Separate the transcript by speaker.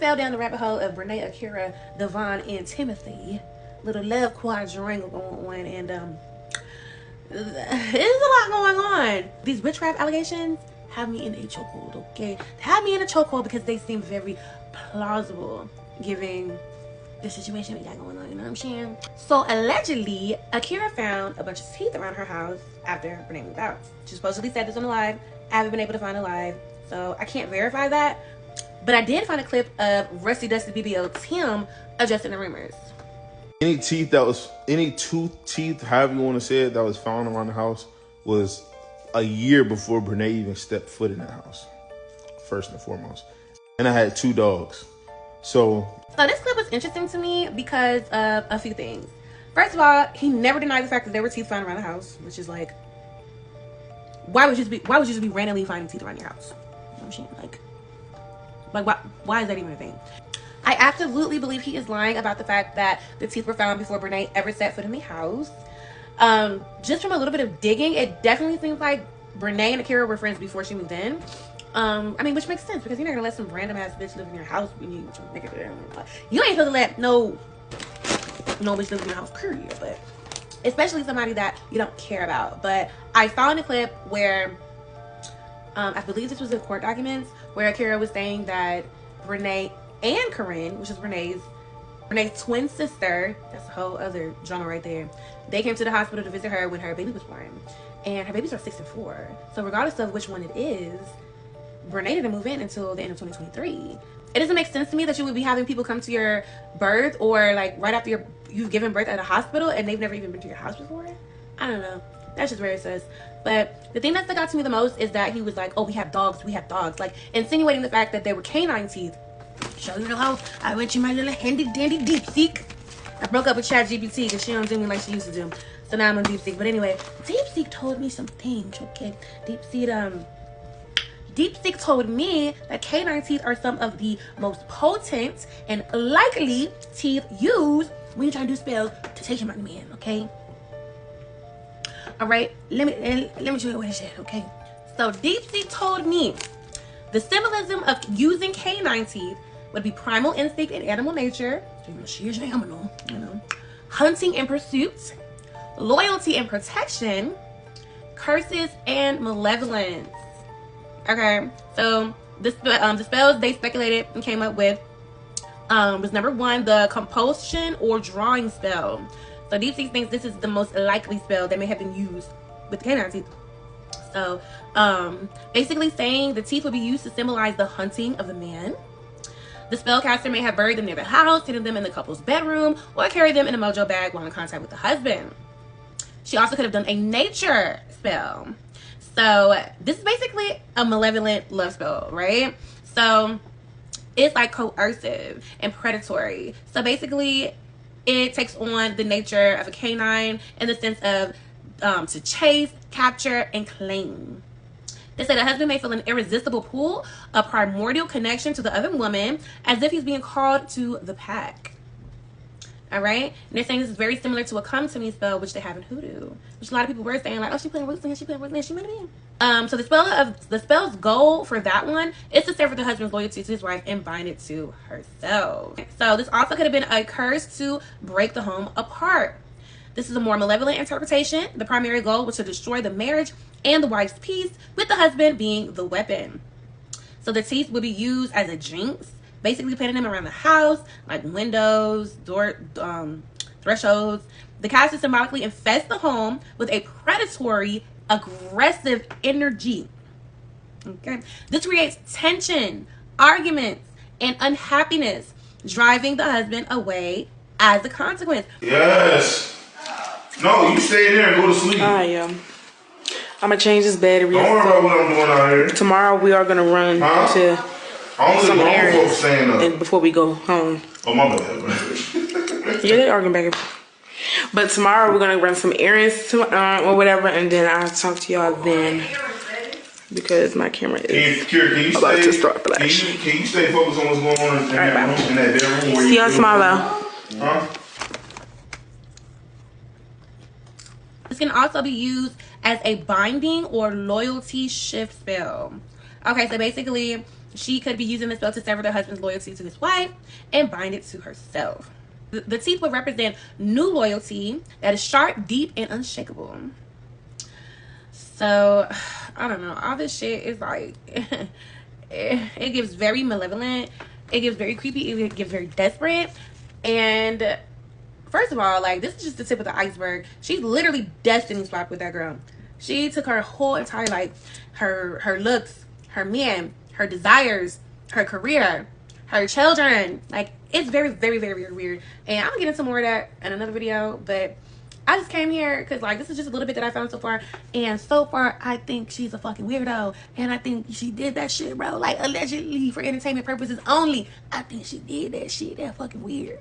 Speaker 1: fell down the rabbit hole of Brenay, Akira, Devon, and Timothy. Little love quadrangle going on, and there's a lot going on. These witchcraft allegations have me in a chokehold, okay? They have me in a chokehold because they seem very plausible, given the situation we got going on, you know what I'm saying? So allegedly, Akira found a bunch of teeth around her house after Brenay moved out. She supposedly said this on the live. I haven't been able to find a live, so I can't verify that. But I did find a clip of Rusty Dusty BBL Tim addressing the rumors.
Speaker 2: Any tooth teeth, however you want to say it, that was found around the house was a year before Brenay even stepped foot in the house, first and foremost. And I had 2 dogs. So
Speaker 1: this clip was interesting to me because of a few things. First of all, he never denied the fact that there were teeth found around the house, which is like, why would you just be randomly finding teeth around your house? You know what I'm saying? Like why is that even a thing? I absolutely believe he is lying about the fact that the teeth were found before Brenay ever set foot in the house. Just from a little bit of digging, it definitely seems like Brenay and Akira were friends before she moved in. I mean, which makes sense because you're not gonna let some random ass bitch live in your house when you make it. You ain't supposed to let no bitch live in your house, period. But especially somebody that you don't care about. But I found a clip where I believe this was in court documents where Akira was saying that Brenay and Corinne, which is Brenay's twin sister, that's a whole other genre right there, they came to the hospital to visit her when her baby was born, and her babies are 6 and 4. So regardless of which one it is, Brenay didn't move in until the end of 2023. It doesn't make sense to me that you would be having people come to your birth or like right after you've given birth at a hospital and they've never even been to your house before. I don't know. That's just very sus. But the thing that stuck out to me the most is that he was like, oh, we have dogs, like insinuating the fact that they were canine teeth. So you know how I went to my little handy dandy deep seek. I broke up with ChatGPT because she don't do me like she used to do. So now I'm on DeepSeek. But anyway, DeepSeek told me some things, okay? DeepSeek told me that canine teeth are some of the most potent and likely teeth used when you're trying to do spells to take him out of the man, okay? All right, let me show you what it said, okay? So DeepSeek told me the symbolism of using canine teeth would be primal instinct in animal nature, she's animal, you know, hunting and pursuit, loyalty and protection, curses and malevolence. Okay, so the spells they speculated and came up with was number 1, the compulsion or drawing spell. So DeepSeek thinks this is the most likely spell that may have been used with canine teeth. So basically saying the teeth would be used to symbolize the hunting of the man. The spellcaster may have buried them near the house, hidden them in the couple's bedroom, or carried them in a mojo bag while in contact with the husband. She also could have done a nature spell. So this is basically a malevolent love spell, right? So it's like coercive and predatory. So basically it takes on the nature of a canine in the sense of to chase, capture, and claim. They say the husband may feel an irresistible pull, a primordial connection to the other woman, as if he's being called to the pack. All right? And they're saying this is very similar to a come to me spell, which they have in hoodoo, which a lot of people were saying like, oh, she playing roots in, she playing roots in, she might be. So the spell's goal for that one is to sever the husband's loyalty to his wife and bind it to herself. So this also could have been a curse to break the home apart. This is a more malevolent interpretation. The primary goal was to destroy the marriage and the wife's peace, with the husband being the weapon. So the teeth would be used as a jinx, basically painting them around the house, like windows, door, thresholds. The cast symbolically infests the home with a predatory, aggressive energy. Okay, this creates tension, arguments, and unhappiness, driving the husband away as a consequence.
Speaker 2: Yes. No, you stay there and go to sleep.
Speaker 3: I am. I'm gonna change this battery.
Speaker 2: Don't worry about what I'm doing out here.
Speaker 3: Tomorrow we are gonna run to some errands and before we go home.
Speaker 2: Oh, my bad.
Speaker 3: Yeah, they arguing back and forth. But tomorrow we're gonna run some errands or whatever, and then I'll talk to y'all then because my camera is about to start flashing.
Speaker 2: Can you stay focused on what's going on in that bedroom?
Speaker 3: See y'all tomorrow.
Speaker 2: Huh?
Speaker 1: This can also be used as a binding or loyalty shift spell. Okay, so basically She could be using the spell to sever the husband's loyalty to his wife and bind it to herself. The teeth would represent new loyalty that is sharp, deep, and unshakable. So, I don't know. All this shit is like, it gives very malevolent. It gives very creepy. It gives very desperate. And first of all, like, this is just the tip of the iceberg. She's literally destiny swapped with that girl. She took her whole entire life, her looks, her men, her desires, her career, her children. Like, it's very, very, very, very weird. And I'm gonna get into more of that in another video, but I just came here because, like, this is just a little bit that I found so far. And so far, I think she's a fucking weirdo. And I think she did that shit, bro. Like, allegedly for entertainment purposes only. I think she did that shit. That fucking weird.